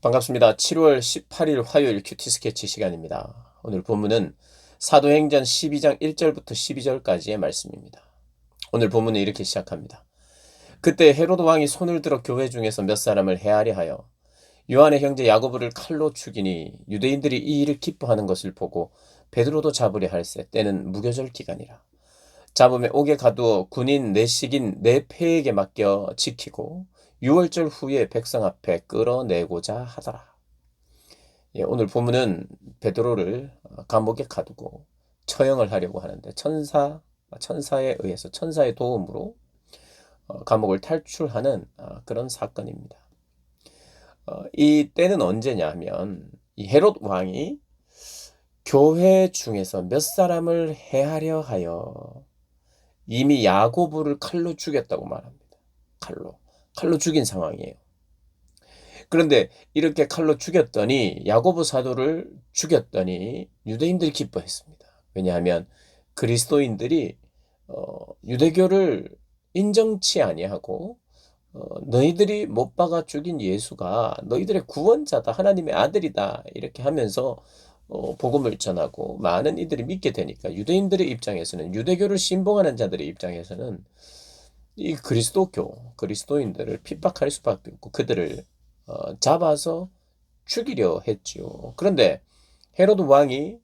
반갑습니다. 7월 18일 화요일 큐티 스케치 시간입니다. 오늘 본문은 사도행전 12장 1절부터 12절까지의 말씀입니다. 오늘 본문은 이렇게 시작합니다. 그때 헤로드 왕이 손을 들어 교회 중에서 몇 사람을 해하려 하여 요한의 형제 야고보를 칼로 죽이니 유대인들이 이 일을 기뻐하는 것을 보고 베드로도 잡으려 할세. 때는 무교절 기간이라. 잡음에 옥에 가두어 군인 내식인 네 패에게 맡겨 지키고 6월절 후에 백성 앞에 끌어내고자 하더라. 오늘 본문은 베드로를 감옥에 가두고 처형을 하려고 하는데 천사에 의해서 천사의 도움으로 감옥을 탈출하는 그런 사건입니다. 이 때는 언제냐 하면 이 헤롯 왕이 교회 중에서 몇 사람을 해하려 하여 이미 야고보를 칼로 죽였다고 말합니다. 칼로 죽인 상황이에요. 그런데 이렇게 칼로 죽였더니 야고보 사도를 죽였더니 유대인들이 기뻐했습니다. 왜냐하면 그리스도인들이 유대교를 인정치 아니하고 너희들이 못 박아 죽인 예수가 너희들의 구원자다, 하나님의 아들이다 이렇게 하면서 복음을 전하고 많은 이들이 믿게 되니까 유대인들의 입장에서는, 유대교를 신봉하는 자들의 입장에서는 이 그리스도인들을 핍박할 수밖에 없고 그들을 잡아서 죽이려 했지요. 그런데 헤로드 왕이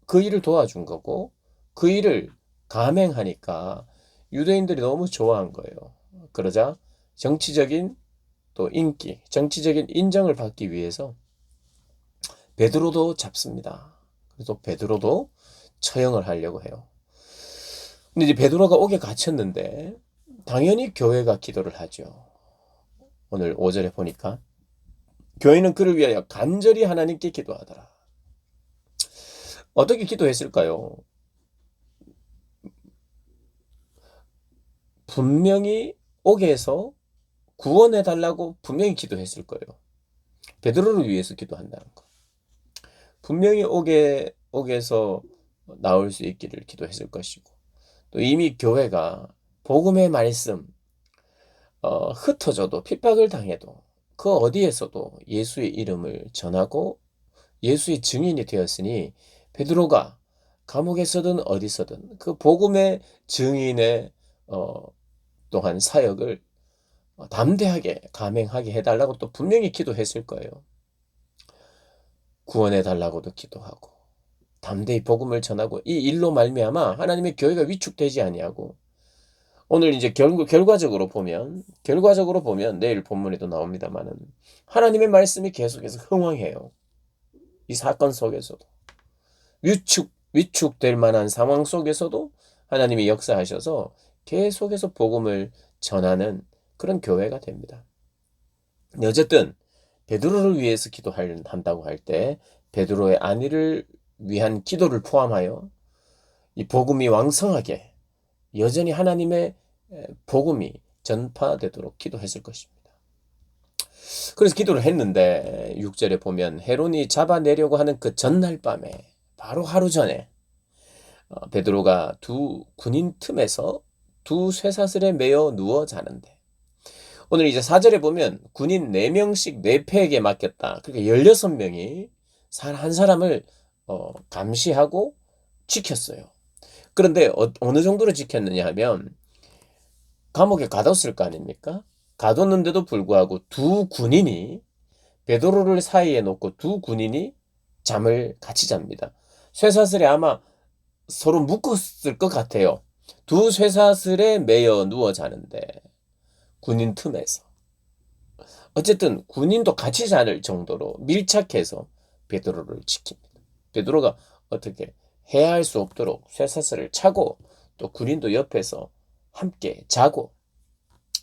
그 일을 도와준 거고 그 일을 감행하니까 유대인들이 너무 좋아한 거예요. 그러자 정치적인 또 인기, 정치적인 인정을 받기 위해서 베드로도 잡습니다. 그래서 베드로도 처형을 하려고 해요. 근데 이제 베드로가 옥에 갇혔는데 당연히 교회가 기도를 하죠. 오늘 5절에 보니까 교회는 그를 위하여 간절히 하나님께 기도하더라. 어떻게 기도했을까요? 분명히 옥에서 구원해 달라고 분명히 기도했을 거예요. 베드로를 위해서 기도한다는 거. 분명히 옥에서 나올 수 있기를 기도했을 것이고, 또 이미 교회가 복음의 말씀 흩어져도 핍박을 당해도 그 어디에서도 예수의 이름을 전하고 예수의 증인이 되었으니 베드로가 감옥에서든 어디서든 그 복음의 증인의 또한 사역을 담대하게 감행하게 해달라고 또 분명히 기도했을 거예요. 구원해달라고도 기도하고 담대히 복음을 전하고 이 일로 말미암아 하나님의 교회가 위축되지 아니하고, 오늘 이제 결과적으로 보면 내일 본문에도 나옵니다만은 하나님의 말씀이 계속해서 흥왕해요. 이 사건 속에서도 위축될 만한 상황 속에서도 하나님이 역사하셔서 계속해서 복음을 전하는 그런 교회가 됩니다. 어쨌든 베드로를 위해서 기도한다고 할 때 베드로의 안위를 위한 기도를 포함하여 이 복음이 왕성하게 여전히 하나님의 복음이 전파되도록 기도했을 것입니다. 그래서 기도를 했는데 6절에 보면 헤롯이 잡아내려고 하는 그 전날 밤에 바로 하루 전에 베드로가 두 군인 틈에서 두 쇠사슬에 매여 누워 자는데, 오늘 이제 4절에 보면 군인 4명씩 4패에게 맡겼다. 그러니까 16명이 한 사람을 감시하고 지켰어요. 그런데 어느 정도로 지켰느냐 하면 감옥에 가뒀을 거 아닙니까? 가뒀는데도 불구하고 두 군인이 베드로를 사이에 놓고 두 군인이 잠을 같이 잡니다. 쇠사슬에 아마 서로 묶었을 것 같아요. 두 쇠사슬에 매여 누워 자는데 군인 틈에서. 어쨌든 군인도 같이 자는 정도로 밀착해서 베드로를 지킵니다. 베드로가 어떻게 해야 할 수 없도록 쇠사슬을 차고 또 군인도 옆에서 함께 자고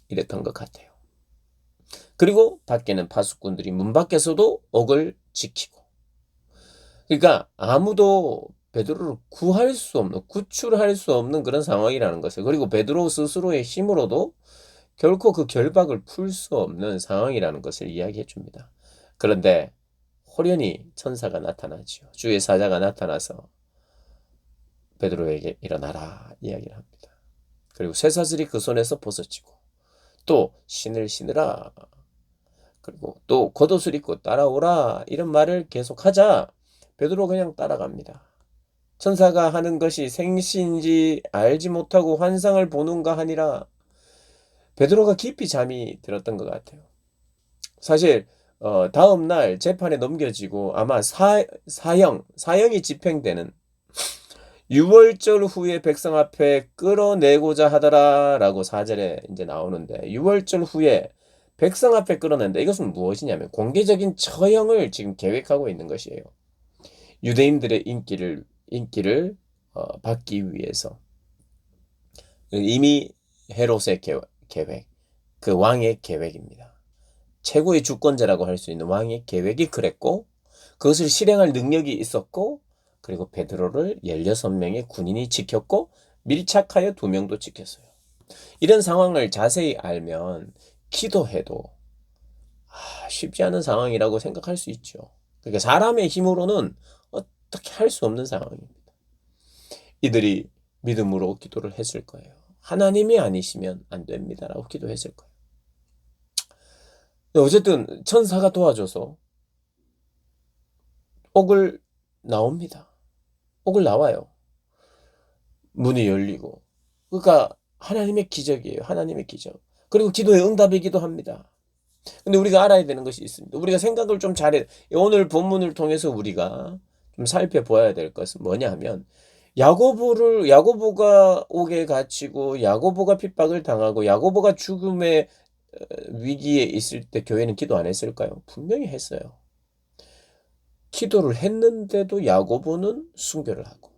이랬던 것 같아요. 그리고 밖에는 파수꾼들이 문 밖에서도 옥을 지키고. 그러니까 아무도 베드로를 구출할 수 없는 그런 상황이라는 것을, 그리고 베드로 스스로의 힘으로도 결코 그 결박을 풀 수 없는 상황이라는 것을 이야기해 줍니다. 그런데 호련히 천사가 나타나죠. 주의 사자가 나타나서 베드로에게 일어나라 이야기를 합니다. 그리고 쇠사슬이 그 손에서 벗어지고 또 신을 신으라. 그리고 또 겉옷을 입고 따라오라 이런 말을 계속하자 베드로 그냥 따라갑니다. 천사가 하는 것이 생시인지 알지 못하고 환상을 보는가 하니라. 베드로가 깊이 잠이 들었던 것 같아요. 사실 다음 날 재판에 넘겨지고 아마 사형이 집행되는 6월절 후에 백성 앞에 끌어내고자 하더라라고 4절에 이제 나오는데 6월절 후에 백성 앞에 끌어낸다. 이것은 무엇이냐면 공개적인 처형을 지금 계획하고 있는 것이에요. 유대인들의 인기를 받기 위해서 이미 헤롯의 계획, 그 왕의 계획입니다. 최고의 주권자라고 할 수 있는 왕의 계획이 그랬고 그것을 실행할 능력이 있었고 그리고 베드로를 16명의 군인이 지켰고 밀착하여 2명도 지켰어요. 이런 상황을 자세히 알면 기도해도 쉽지 않은 상황이라고 생각할 수 있죠. 그러니까 사람의 힘으로는 어떻게 할 수 없는 상황입니다. 이들이 믿음으로 기도를 했을 거예요. 하나님이 아니시면 안 됩니다라고 기도했을 거예요. 어쨌든 천사가 도와줘서 옥을 나옵니다. 옥을 나와요. 문이 열리고. 그러니까 하나님의 기적이에요. 하나님의 기적. 그리고 기도의 응답이기도 합니다. 근데 우리가 알아야 되는 것이 있습니다. 우리가 생각을 좀 잘해. 오늘 본문을 통해서 우리가 좀 살펴봐야 될 것은 뭐냐 하면 야고보가 옥에 갇히고 야고보가 핍박을 당하고 야고보가 죽음의 위기에 있을 때 교회는 기도 안 했을까요? 분명히 했어요. 기도를 했는데도 야고보는 순교를 하고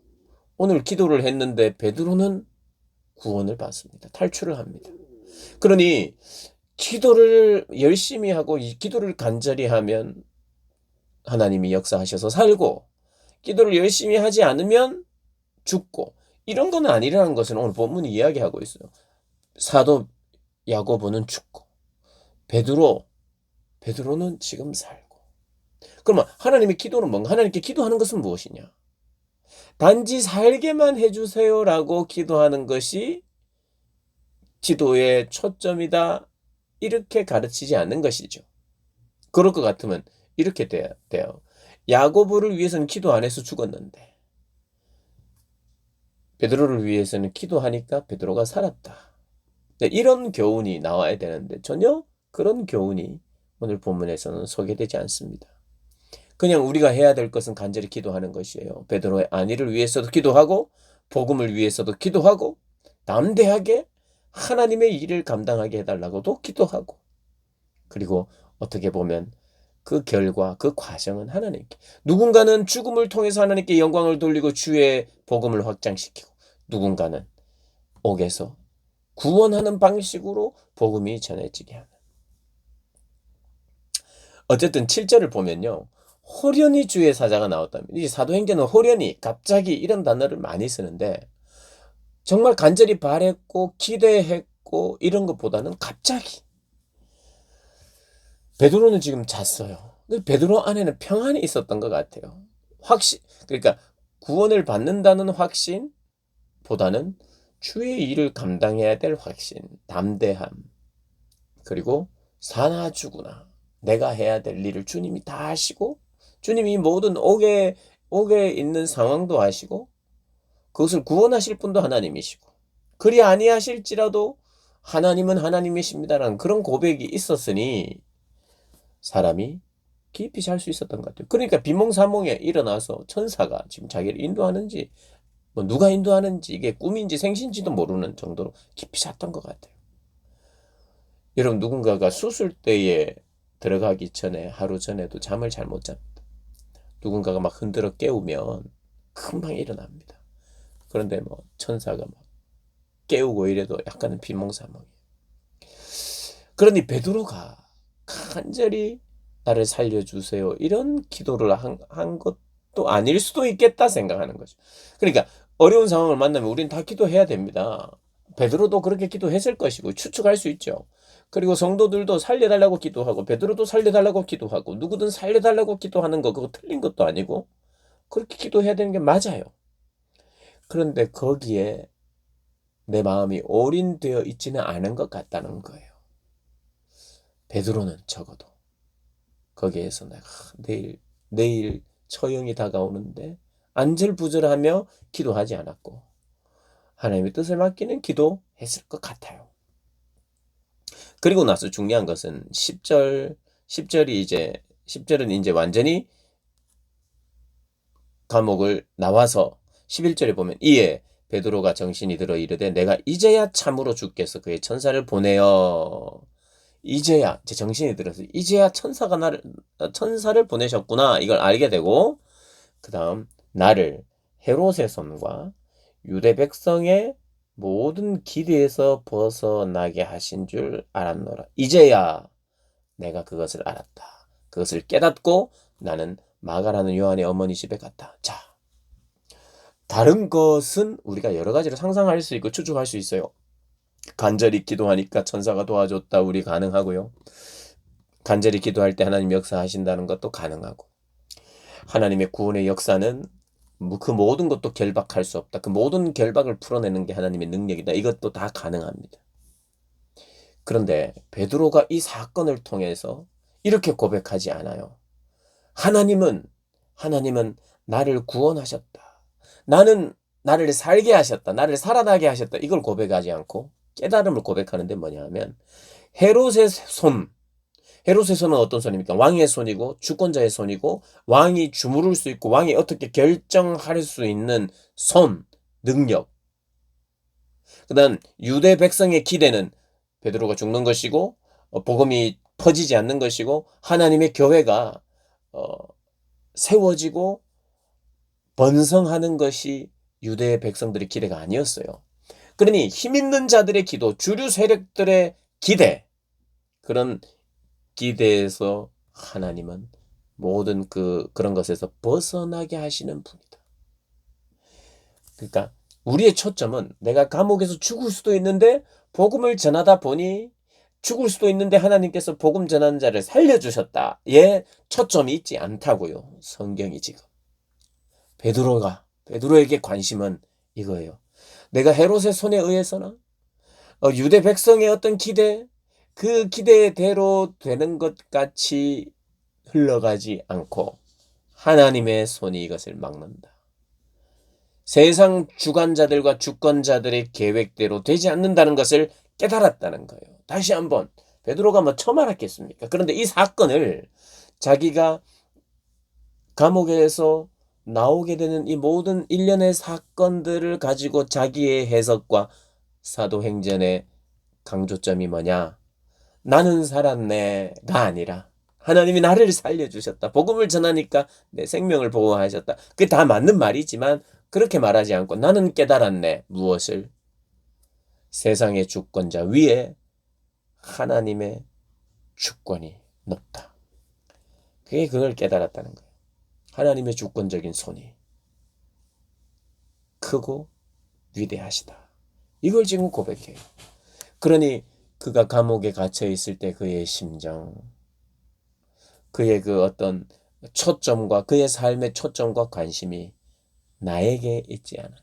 오늘 기도를 했는데 베드로는 구원을 받습니다. 탈출을 합니다. 그러니 기도를 열심히 하고 이 기도를 간절히 하면 하나님이 역사하셔서 살고 기도를 열심히 하지 않으면 죽고 이런 건 아니라는 것은 오늘 본문이 이야기하고 있어요. 사도 야고보는 죽고 베드로는 지금 살고. 그러면 하나님의 기도는 뭔가? 하나님께 기도하는 것은 무엇이냐? 단지 살게만 해주세요라고 기도하는 것이 기도의 초점이다. 이렇게 가르치지 않는 것이죠. 그럴 것 같으면 이렇게 돼요. 야고보를 위해서는 기도 안 해서 죽었는데 베드로를 위해서는 기도하니까 베드로가 살았다. 네, 이런 교훈이 나와야 되는데 전혀 그런 교훈이 오늘 본문에서는 소개되지 않습니다. 그냥 우리가 해야 될 것은 간절히 기도하는 것이에요. 베드로의 안위를 위해서도 기도하고 복음을 위해서도 기도하고 담대하게 하나님의 일을 감당하게 해달라고도 기도하고 그리고 어떻게 보면 그 결과, 그 과정은 하나님께. 누군가는 죽음을 통해서 하나님께 영광을 돌리고 주의 복음을 확장시키고 누군가는 옥에서 구원하는 방식으로 복음이 전해지게 하는. 어쨌든 7절을 보면요. 호련히 주의 사자가 나왔답니다. 이 사도행전은 호련히, 갑자기 이런 단어를 많이 쓰는데 정말 간절히 바랬고 기대했고 이런 것보다는 갑자기. 베드로는 지금 잤어요. 베드로 안에는 평안이 있었던 것 같아요. 그러니까 구원을 받는다는 확신보다는 주의 일을 감당해야 될 확신, 담대함, 그리고 사나 죽으나 내가 해야 될 일을 주님이 다 하시고 주님이 모든 옥에 있는 상황도 아시고 그것을 구원하실 분도 하나님이시고 그리 아니하실지라도 하나님은 하나님이십니다라는 그런 고백이 있었으니 사람이 깊이 잘 수 있었던 것 같아요. 그러니까 비몽사몽에 일어나서 천사가 지금 자기를 인도하는지 뭐 누가 인도하는지 이게 꿈인지 생신지도 모르는 정도로 깊이 잤던 것 같아요. 여러분 누군가가 수술대에 들어가기 전에 하루 전에도 잠을 잘 못 잡니다. 누군가가 막 흔들어 깨우면 금방 일어납니다. 그런데 뭐 천사가 막 깨우고 이래도 약간은 비몽사몽이에요. 그러니 베드로가 간절히 나를 살려주세요. 이런 기도를 한 것도 아닐 수도 있겠다 생각하는 거죠. 그러니까 어려운 상황을 만나면 우리는 다 기도해야 됩니다. 베드로도 그렇게 기도했을 것이고 추측할 수 있죠. 그리고 성도들도 살려달라고 기도하고 베드로도 살려달라고 기도하고 누구든 살려달라고 기도하는 거 그거 틀린 것도 아니고 그렇게 기도해야 되는 게 맞아요. 그런데 거기에 내 마음이 올인되어 있지는 않은 것 같다는 거예요. 베드로는 적어도. 거기에서 내가 내일 처형이 다가오는데 안절부절하며 기도하지 않았고 하나님의 뜻을 맡기는 기도했을 것 같아요. 그리고 나서 중요한 것은 10절은 이제 완전히 감옥을 나와서 11절에 보면 이에 베드로가 정신이 들어 이르되 내가 이제야 참으로 주께서 그의 천사를 보내어 이제야 제 정신이 들어서 이제야 천사를 보내셨구나 이걸 알게 되고 그 다음 나를 헤롯의 손과 유대 백성의 모든 기대에서 벗어나게 하신 줄 알았노라. 이제야 내가 그것을 알았다. 그것을 깨닫고 나는 마가라는 요한의 어머니 집에 갔다. 자, 다른 것은 우리가 여러 가지로 상상할 수 있고 추측할 수 있어요. 간절히 기도하니까 천사가 도와줬다. 우리 가능하고요. 간절히 기도할 때 하나님 역사하신다는 것도 가능하고 하나님의 구원의 역사는 그 모든 것도 결박할 수 없다. 그 모든 결박을 풀어내는 게 하나님의 능력이다. 이것도 다 가능합니다. 그런데 베드로가 이 사건을 통해서 이렇게 고백하지 않아요. 하나님은 나를 구원하셨다. 나를 살게 하셨다. 나를 살아나게 하셨다. 이걸 고백하지 않고 깨달음을 고백하는데 뭐냐 하면 헤롯의 손은 어떤 손입니까? 왕의 손이고 주권자의 손이고 왕이 주무를 수 있고 왕이 어떻게 결정할 수 있는 손, 능력. 그 다음 유대 백성의 기대는 베드로가 죽는 것이고 복음이 퍼지지 않는 것이고 하나님의 교회가 세워지고 번성하는 것이 유대 백성들의 기대가 아니었어요. 그러니 힘있는 자들의 기도, 주류 세력들의 기대, 그런 기대에서 하나님은 모든 그런 것에서 벗어나게 하시는 분이다. 그러니까 우리의 초점은 내가 감옥에서 죽을 수도 있는데 복음을 전하다 보니 죽을 수도 있는데 하나님께서 복음 전하는 자를 살려주셨다. 예, 초점이 있지 않다고요. 성경이 지금. 베드로에게 관심은 이거예요. 내가 헤롯의 손에 의해서나 유대 백성의 어떤 기대, 그 기대대로 되는 것 같이 흘러가지 않고 하나님의 손이 이것을 막는다. 세상 주관자들과 주권자들의 계획대로 되지 않는다는 것을 깨달았다는 거예요. 다시 한번 베드로가 뭐 처음 알았겠습니까? 그런데 이 사건을 자기가 감옥에서 나오게 되는 이 모든 일련의 사건들을 가지고 자기의 해석과 사도행전의 강조점이 뭐냐? 나는 살았네가 아니라 하나님이 나를 살려주셨다. 복음을 전하니까 내 생명을 보호하셨다. 그게 다 맞는 말이지만 그렇게 말하지 않고 나는 깨달았네. 무엇을? 세상의 주권자 위에 하나님의 주권이 높다. 그걸 깨달았다는 거예요. 하나님의 주권적인 손이 크고 위대하시다. 이걸 지금 고백해요. 그러니 그가 감옥에 갇혀 있을 때 그의 심정, 그의 그 어떤 초점과 그의 삶의 초점과 관심이 나에게 있지 않아요.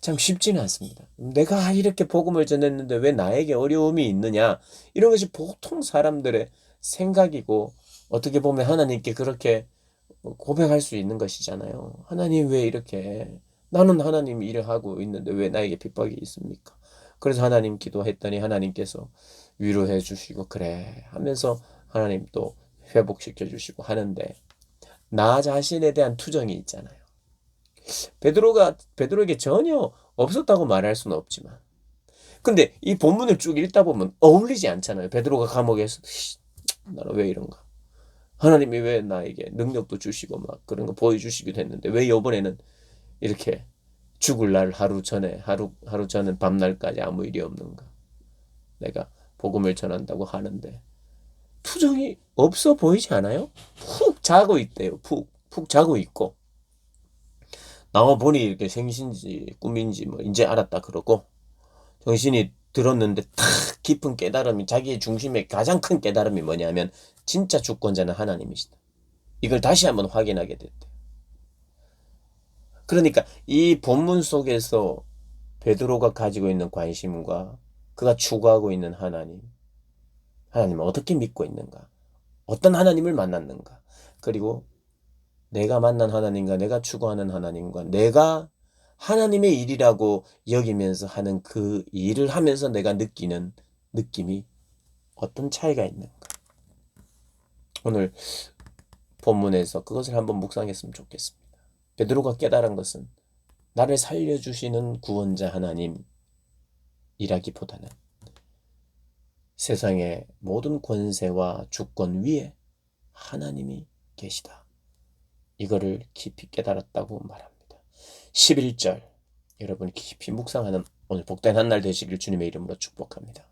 참 쉽지는 않습니다. 내가 이렇게 복음을 전했는데 왜 나에게 어려움이 있느냐? 이런 것이 보통 사람들의 생각이고 어떻게 보면 하나님께 그렇게 고백할 수 있는 것이잖아요. 하나님 왜 이렇게 나는 하나님이 일을 하고 있는데 왜 나에게 핍박이 있습니까? 그래서 하나님 기도했더니 하나님께서 위로해 주시고 그래 하면서 하나님 또 회복시켜 주시고 하는데 나 자신에 대한 투정이 있잖아요. 베드로에게 전혀 없었다고 말할 수는 없지만 근데 이 본문을 쭉 읽다 보면 어울리지 않잖아요. 베드로가 감옥에서 나는 왜 이런가? 하나님이 왜 나에게 능력도 주시고 막 그런 거 보여주시기도 했는데 왜 이번에는 이렇게 죽을 날 하루 전은 밤날까지 아무 일이 없는가? 내가 복음을 전한다고 하는데 투정이 없어 보이지 않아요? 푹 자고 있대요. 푹 자고 있고 나와 보니 이렇게 생신지 꿈인지 뭐 이제 알았다 그러고 정신이 들었는데 탁 깊은 깨달음이 자기의 중심의 가장 큰 깨달음이 뭐냐면 진짜 주권자는 하나님이시다. 이걸 다시 한번 확인하게 됐대. 그러니까 이 본문 속에서 베드로가 가지고 있는 관심과 그가 추구하고 있는 하나님은 어떻게 믿고 있는가? 어떤 하나님을 만났는가? 그리고 내가 만난 하나님과 내가 추구하는 하나님과 내가 하나님의 일이라고 여기면서 하는 그 일을 하면서 내가 느끼는 느낌이 어떤 차이가 있는가? 오늘 본문에서 그것을 한번 묵상했으면 좋겠습니다. 베드로가 깨달은 것은 나를 살려주시는 구원자 하나님이라기보다는 세상의 모든 권세와 주권 위에 하나님이 계시다. 이거를 깊이 깨달았다고 말합니다. 11절 여러분 깊이 묵상하는 오늘 복된 한 날 되시길 주님의 이름으로 축복합니다.